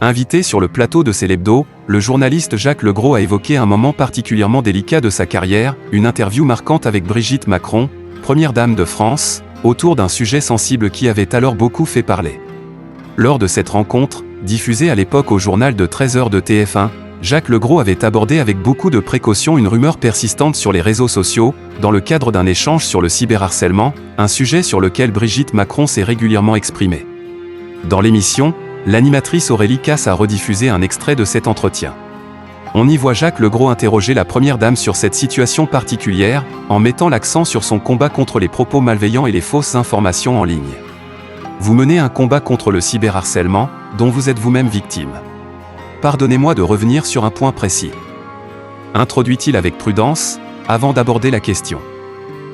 Invité sur le plateau de Célébdo, le journaliste Jacques Legros a évoqué un moment particulièrement délicat de sa carrière, une interview marquante avec Brigitte Macron, première dame de France, autour d'un sujet sensible qui avait alors beaucoup fait parler. Lors de cette rencontre, diffusée à l'époque au journal de 13h de TF1, Jacques Legros avait abordé avec beaucoup de précaution une rumeur persistante sur les réseaux sociaux, dans le cadre d'un échange sur le cyberharcèlement, un sujet sur lequel Brigitte Macron s'est régulièrement exprimée. Dans l'émission, l'animatrice Aurélie Casse a rediffusé un extrait de cet entretien. On y voit Jacques Legros interroger la première dame sur cette situation particulière, en mettant l'accent sur son combat contre les propos malveillants et les fausses informations en ligne. Vous menez un combat contre le cyberharcèlement, dont vous êtes vous-même victime. Pardonnez-moi de revenir sur un point précis. Introduit-il avec prudence, avant d'aborder la question.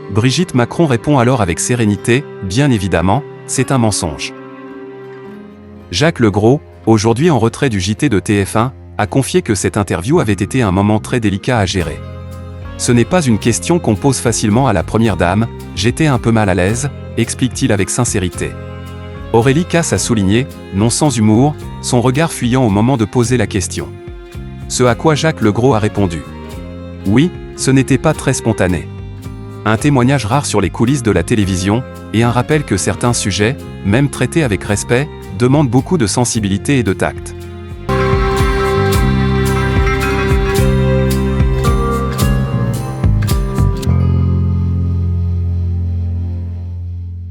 Brigitte Macron répond alors avec sérénité, bien évidemment, c'est un mensonge. Jacques Legros, aujourd'hui en retrait du JT de TF1, a confié que cette interview avait été un moment très délicat à gérer. Ce n'est pas une question qu'on pose facilement à la première dame, j'étais un peu mal à l'aise, explique-t-il avec sincérité. Aurélie Casse a souligné, non sans humour, son regard fuyant au moment de poser la question. Ce à quoi Jacques Legros a répondu. Oui, ce n'était pas très spontané. Un témoignage rare sur les coulisses de la télévision, et un rappel que certains sujets, même traités avec respect, demandent beaucoup de sensibilité et de tact.